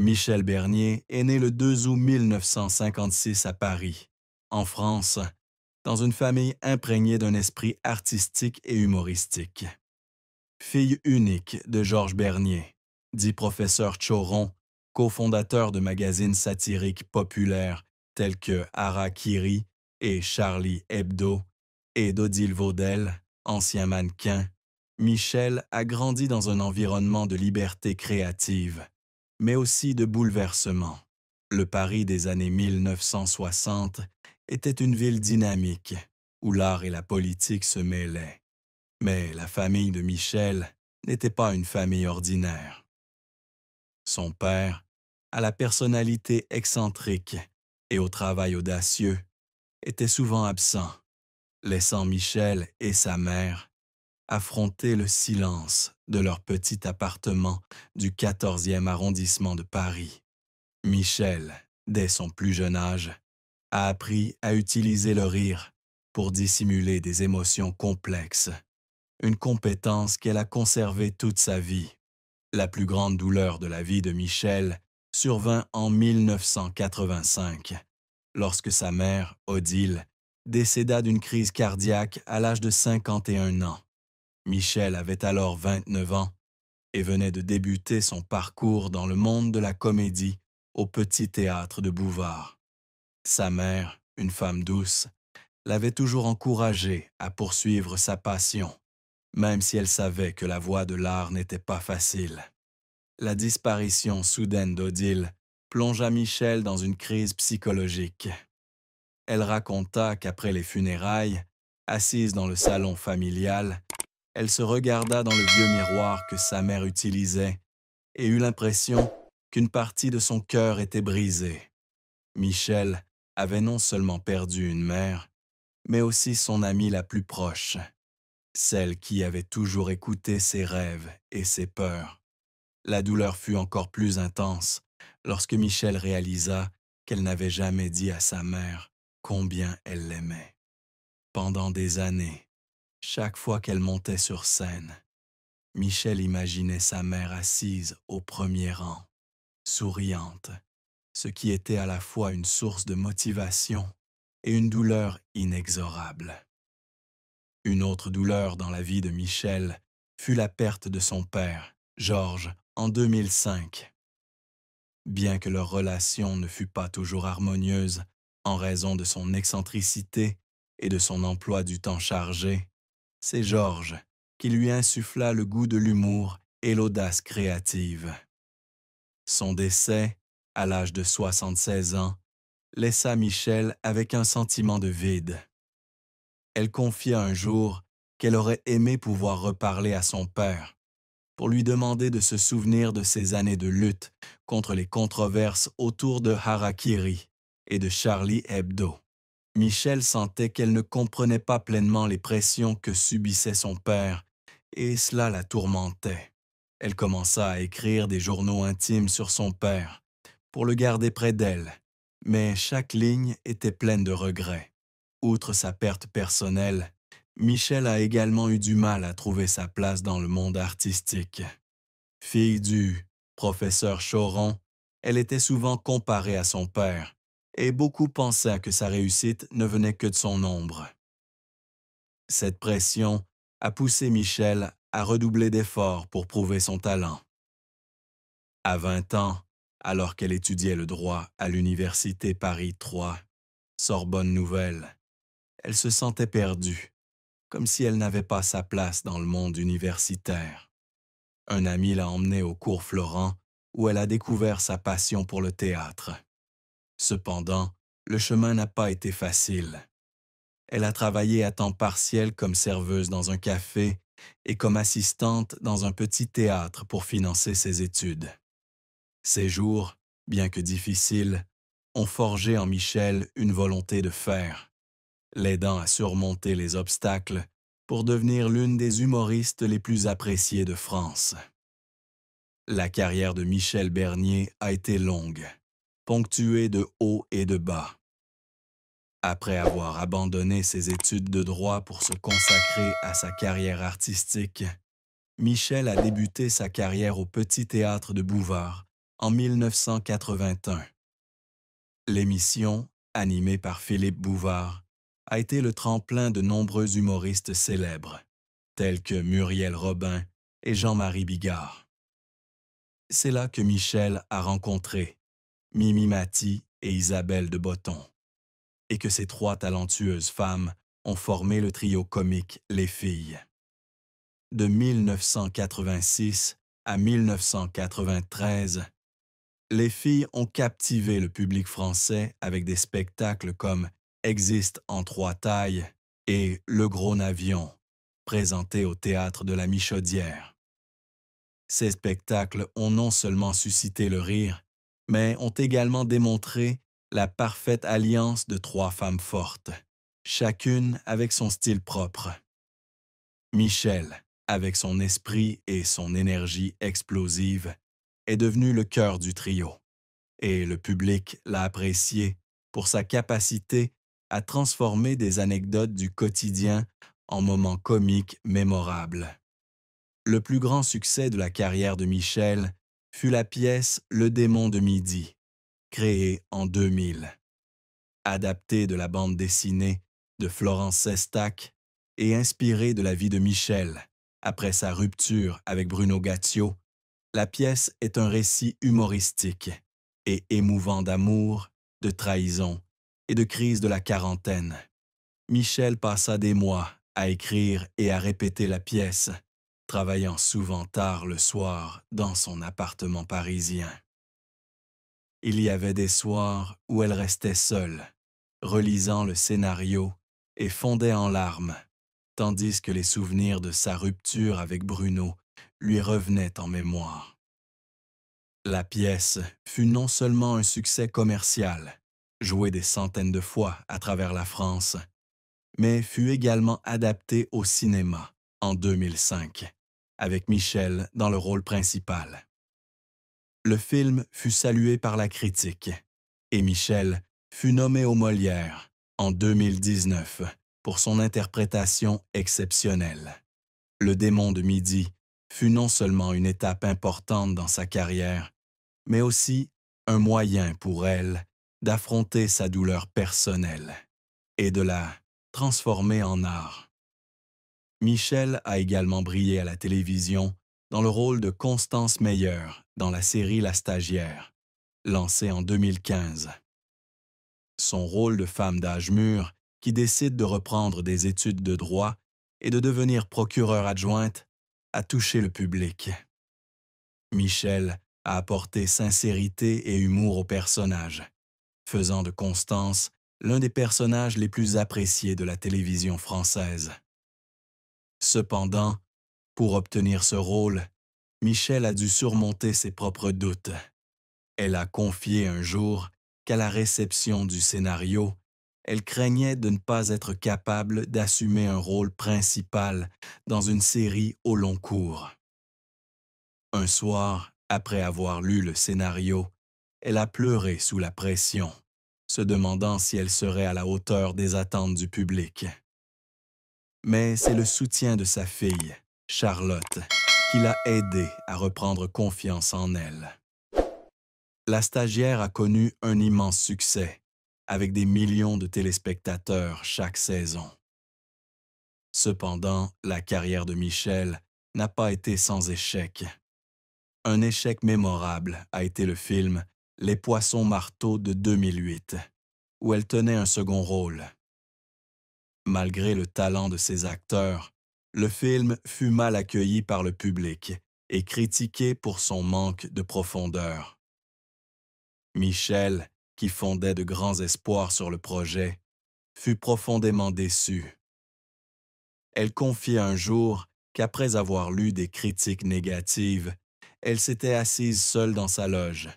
Michel Bernier est né le 2 août 1956 à Paris, en France, dans une famille imprégnée d'un esprit artistique et humoristique. Fille unique de Georges Bernier, dit professeur Choron, cofondateur de magazines satiriques populaires tels que Hara-Kiri et Charlie Hebdo, et d'Odile Vaudel, ancien mannequin, Michel a grandi dans un environnement de liberté créative, mais aussi de bouleversement. Le Paris des années 1960 était une ville dynamique, où l'art et la politique se mêlaient. Mais la famille de Michel n'était pas une famille ordinaire. Son père, à la personnalité excentrique et au travail audacieux, était souvent absent, laissant Michel et sa mère affronter le silence de leur petit appartement du 14e arrondissement de Paris. Michel, dès son plus jeune âge, a appris à utiliser le rire pour dissimuler des émotions complexes, une compétence qu'elle a conservée toute sa vie. La plus grande douleur de la vie de Michel survint en 1985, lorsque sa mère, Odile, décéda d'une crise cardiaque à l'âge de 51 ans. Michel avait alors 29 ans et venait de débuter son parcours dans le monde de la comédie au Petit Théâtre de Bouvard. Sa mère, une femme douce, l'avait toujours encouragé à poursuivre sa passion, même si elle savait que la voie de l'art n'était pas facile. La disparition soudaine d'Odile plongea Michel dans une crise psychologique. Elle raconta qu'après les funérailles, assise dans le salon familial, elle se regarda dans le vieux miroir que sa mère utilisait et eut l'impression qu'une partie de son cœur était brisée. Michel avait non seulement perdu une mère, mais aussi son amie la plus proche, celle qui avait toujours écouté ses rêves et ses peurs. La douleur fut encore plus intense lorsque Michel réalisa qu'elle n'avait jamais dit à sa mère combien elle l'aimait. Pendant des années, chaque fois qu'elle montait sur scène, Michel imaginait sa mère assise au premier rang, souriante, ce qui était à la fois une source de motivation et une douleur inexorable. Une autre douleur dans la vie de Michel fut la perte de son père, Georges, en 2005. Bien que leur relation ne fut pas toujours harmonieuse en raison de son excentricité et de son emploi du temps chargé, c'est Georges qui lui insuffla le goût de l'humour et l'audace créative. Son décès, à l'âge de 76 ans, laissa Michel avec un sentiment de vide. Elle confia un jour qu'elle aurait aimé pouvoir reparler à son père pour lui demander de se souvenir de ses années de lutte contre les controverses autour de Hara-Kiri et de Charlie Hebdo. Michel sentait qu'elle ne comprenait pas pleinement les pressions que subissait son père et cela la tourmentait. Elle commença à écrire des journaux intimes sur son père pour le garder près d'elle, mais chaque ligne était pleine de regrets. Outre sa perte personnelle, Michel a également eu du mal à trouver sa place dans le monde artistique. Fille du professeur Choron, elle était souvent comparée à son père, et beaucoup pensaient que sa réussite ne venait que de son ombre. Cette pression a poussé Michel à redoubler d'efforts pour prouver son talent. À 20 ans, alors qu'elle étudiait le droit à l'Université Paris III, Sorbonne Nouvelle, elle se sentait perdue, comme si elle n'avait pas sa place dans le monde universitaire. Un ami l'a emmenée au cours Florent, où elle a découvert sa passion pour le théâtre. Cependant, le chemin n'a pas été facile. Elle a travaillé à temps partiel comme serveuse dans un café et comme assistante dans un petit théâtre pour financer ses études. Ces jours, bien que difficiles, ont forgé en Michel une volonté de fer, l'aidant à surmonter les obstacles pour devenir l'une des humoristes les plus appréciées de France. La carrière de Michel Bernier a été longue, ponctuée de hauts et de bas. Après avoir abandonné ses études de droit pour se consacrer à sa carrière artistique, Michel a débuté sa carrière au Petit Théâtre de Bouvard en 1981. L'émission, animée par Philippe Bouvard, a été le tremplin de nombreux humoristes célèbres, tels que Muriel Robin et Jean-Marie Bigard. C'est là que Michel a rencontré Mimi Mati et Isabelle de Botton, et que ces trois talentueuses femmes ont formé le trio comique Les Filles. De 1986 à 1993, les filles ont captivé le public français avec des spectacles comme Existe en trois tailles et Le Gros Navion, présentés au théâtre de la Michaudière. Ces spectacles ont non seulement suscité le rire, mais ont également démontré la parfaite alliance de trois femmes fortes, chacune avec son style propre. Michel, avec son esprit et son énergie explosive, est devenu le cœur du trio, et le public l'a apprécié pour sa capacité à transformer des anecdotes du quotidien en moments comiques mémorables. Le plus grand succès de la carrière de Michel fut la pièce Le Démon de midi, créée en 2000. Adaptée de la bande dessinée de Florence Sestac et inspirée de la vie de Michel après sa rupture avec Bruno Gatsio, la pièce est un récit humoristique et émouvant d'amour, de trahison et de crise de la quarantaine. Michel passa des mois à écrire et à répéter la pièce, travaillant souvent tard le soir dans son appartement parisien. Il y avait des soirs où elle restait seule, relisant le scénario et fondait en larmes, tandis que les souvenirs de sa rupture avec Bruno lui revenaient en mémoire. La pièce fut non seulement un succès commercial, joué des centaines de fois à travers la France, mais fut également adaptée au cinéma en 2005, avec Michel dans le rôle principal. Le film fut salué par la critique et Michel fut nommé aux Molières en 2019 pour son interprétation exceptionnelle. Le Démon de midi fut non seulement une étape importante dans sa carrière, mais aussi un moyen pour elle d'affronter sa douleur personnelle et de la transformer en art. Michel a également brillé à la télévision dans le rôle de Constance Meyer dans la série La Stagiaire, lancée en 2015. Son rôle de femme d'âge mûr qui décide de reprendre des études de droit et de devenir procureure adjointe a touché le public. Michel a apporté sincérité et humour au personnage, faisant de Constance l'un des personnages les plus appréciés de la télévision française. Cependant, pour obtenir ce rôle, Michel a dû surmonter ses propres doutes. Elle a confié un jour qu'à la réception du scénario, elle craignait de ne pas être capable d'assumer un rôle principal dans une série au long cours. Un soir, après avoir lu le scénario, elle a pleuré sous la pression, se demandant si elle serait à la hauteur des attentes du public. Mais c'est le soutien de sa fille, Charlotte, qui l'a aidée à reprendre confiance en elle. La Stagiaire a connu un immense succès, avec des millions de téléspectateurs chaque saison. Cependant, la carrière de Michel n'a pas été sans échec. Un échec mémorable a été le film Les Poissons-Marteaux de 2008, où elle tenait un second rôle. Malgré le talent de ses acteurs, le film fut mal accueilli par le public et critiqué pour son manque de profondeur. Michel, qui fondait de grands espoirs sur le projet, fut profondément déçue. Elle confiait un jour qu'après avoir lu des critiques négatives, elle s'était assise seule dans sa loge,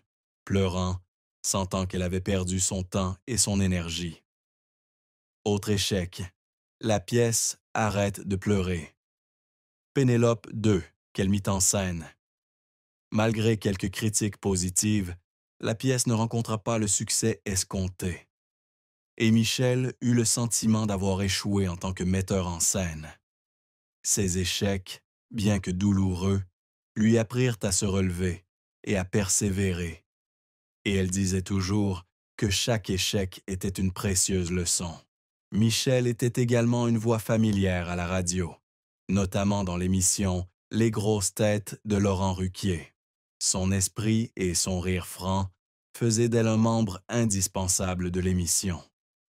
pleurant, sentant qu'elle avait perdu son temps et son énergie. Autre échec, la pièce Arrête de pleurer. Pénélope 2, qu'elle mit en scène. Malgré quelques critiques positives, la pièce ne rencontra pas le succès escompté. Et Michel eut le sentiment d'avoir échoué en tant que metteur en scène. Ces échecs, bien que douloureux, lui apprirent à se relever et à persévérer. Et elle disait toujours que chaque échec était une précieuse leçon. Michel était également une voix familière à la radio, notamment dans l'émission Les grosses têtes de Laurent Ruquier. Son esprit et son rire franc faisaient d'elle un membre indispensable de l'émission.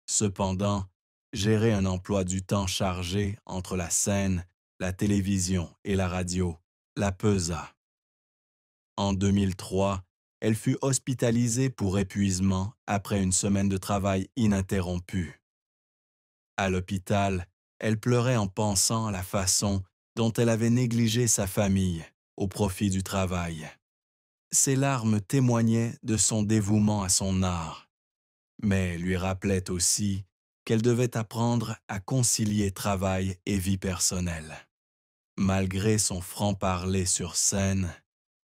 Cependant, gérer un emploi du temps chargé entre la scène, la télévision et la radio la pesa. En 2003, elle fut hospitalisée pour épuisement après une semaine de travail ininterrompu. À l'hôpital, elle pleurait en pensant à la façon dont elle avait négligé sa famille au profit du travail. Ses larmes témoignaient de son dévouement à son art, mais lui rappelaient aussi qu'elle devait apprendre à concilier travail et vie personnelle. Malgré son franc-parler sur scène,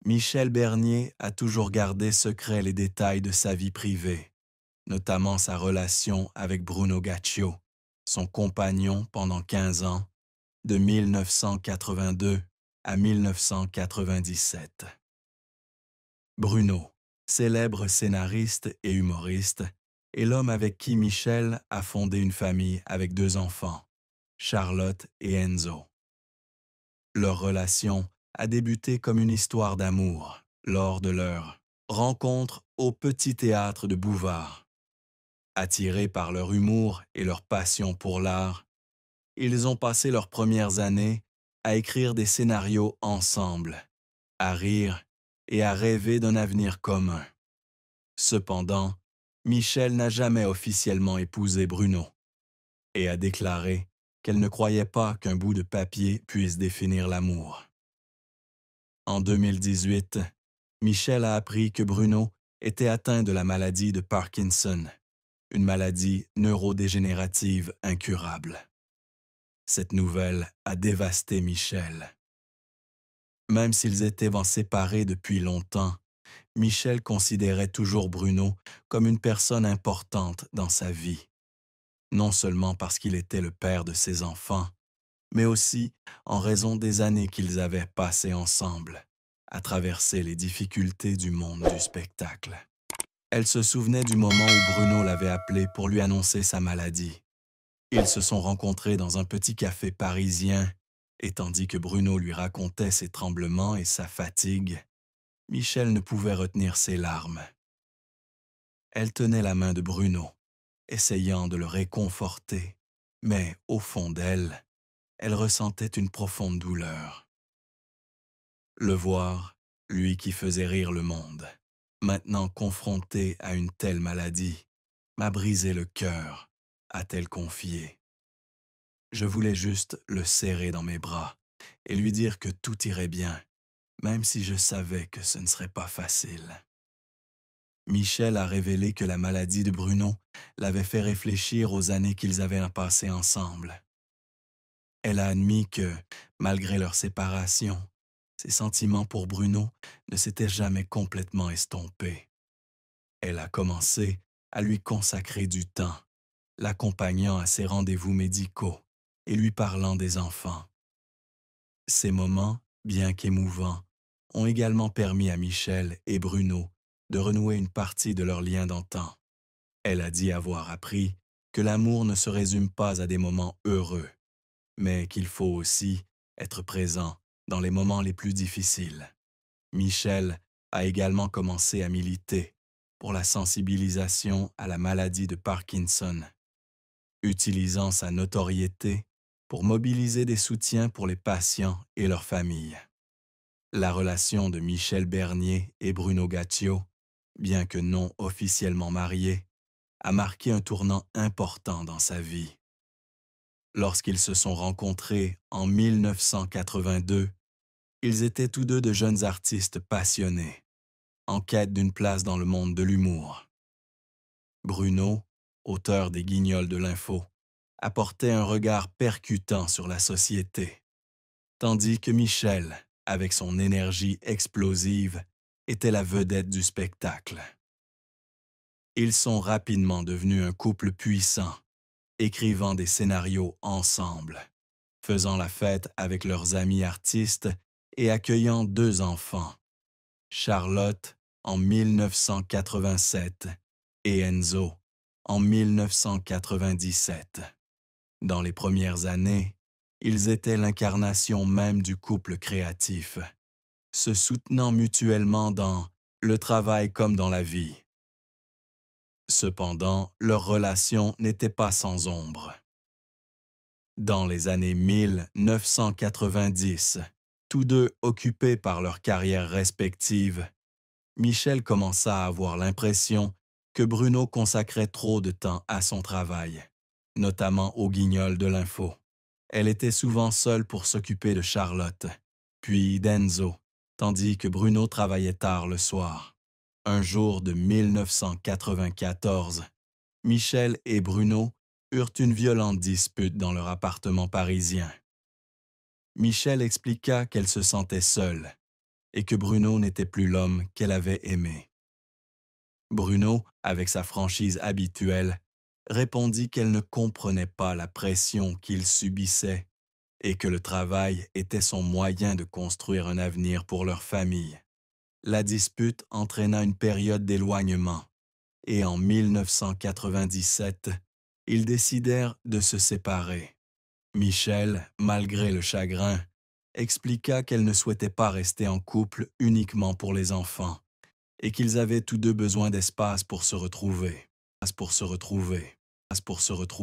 Michel Bernier a toujours gardé secret les détails de sa vie privée, notamment sa relation avec Bruno Gaccio, son compagnon pendant 15 ans, de 1982 à 1997. Bruno, célèbre scénariste et humoriste, est l'homme avec qui Michel a fondé une famille avec 2 enfants, Charlotte et Enzo. Leur relation a débuté comme une histoire d'amour lors de leur rencontre au Petit Théâtre de Bouvard. Attirés par leur humour et leur passion pour l'art, ils ont passé leurs premières années à écrire des scénarios ensemble, à rire et à rêver d'un avenir commun. Cependant, Michel n'a jamais officiellement épousé Bruno et a déclaré qu'elle ne croyait pas qu'un bout de papier puisse définir l'amour. En 2018, Michel a appris que Bruno était atteint de la maladie de Parkinson, une maladie neurodégénérative incurable. Cette nouvelle a dévasté Michel. Même s'ils étaient séparés depuis longtemps, Michel considérait toujours Bruno comme une personne importante dans sa vie, non seulement parce qu'il était le père de ses enfants, mais aussi en raison des années qu'ils avaient passées ensemble, à traverser les difficultés du monde du spectacle. Elle se souvenait du moment où Bruno l'avait appelé pour lui annoncer sa maladie. Ils se sont rencontrés dans un petit café parisien, et tandis que Bruno lui racontait ses tremblements et sa fatigue, Michel ne pouvait retenir ses larmes. Elle tenait la main de Bruno, essayant de le réconforter, mais au fond d'elle, elle ressentait une profonde douleur. Le voir, lui qui faisait rire le monde, maintenant confronté à une telle maladie, m'a brisé le cœur, a-t-elle confié. Je voulais juste le serrer dans mes bras et lui dire que tout irait bien, même si je savais que ce ne serait pas facile. Michel a révélé que la maladie de Bruno l'avait fait réfléchir aux années qu'ils avaient passées ensemble. Elle a admis que, malgré leur séparation, ses sentiments pour Bruno ne s'étaient jamais complètement estompés. Elle a commencé à lui consacrer du temps, l'accompagnant à ses rendez-vous médicaux et lui parlant des enfants. Ces moments, bien qu'émouvants, ont également permis à Michel et Bruno de renouer une partie de leur lien d'antan. Elle a dit avoir appris que l'amour ne se résume pas à des moments heureux, mais qu'il faut aussi être présent dans les moments les plus difficiles. Michel a également commencé à militer pour la sensibilisation à la maladie de Parkinson, utilisant sa notoriété pour mobiliser des soutiens pour les patients et leurs familles. La relation de Michel Bernier et Bruno Gaccio, bien que non officiellement mariés, a marqué un tournant important dans sa vie. Lorsqu'ils se sont rencontrés en 1982, ils étaient tous deux de jeunes artistes passionnés, en quête d'une place dans le monde de l'humour. Bruno, auteur des Guignols de l'info, apportait un regard percutant sur la société, tandis que Michel, avec son énergie explosive, était la vedette du spectacle. Ils sont rapidement devenus un couple puissant, écrivant des scénarios ensemble, faisant la fête avec leurs amis artistes et accueillant 2 enfants. Charlotte en 1987 et Enzo en 1997. Dans les premières années, ils étaient l'incarnation même du couple créatif, se soutenant mutuellement dans le travail comme dans la vie. Cependant, leur relation n'était pas sans ombre. Dans les années 1990, tous deux occupés par leurs carrières respectives, Michel commença à avoir l'impression que Bruno consacrait trop de temps à son travail, notamment au Guignol de l'info. Elle était souvent seule pour s'occuper de Charlotte, puis d'Enzo, tandis que Bruno travaillait tard le soir. Un jour de 1994, Michel et Bruno eurent une violente dispute dans leur appartement parisien. Michel expliqua qu'elle se sentait seule et que Bruno n'était plus l'homme qu'elle avait aimé. Bruno, avec sa franchise habituelle, répondit qu'elle ne comprenait pas la pression qu'il subissait et que le travail était son moyen de construire un avenir pour leur famille. La dispute entraîna une période d'éloignement et en 1997, ils décidèrent de se séparer. Michel, malgré le chagrin, expliqua qu'elle ne souhaitait pas rester en couple uniquement pour les enfants et qu'ils avaient tous deux besoin d'espace pour se retrouver.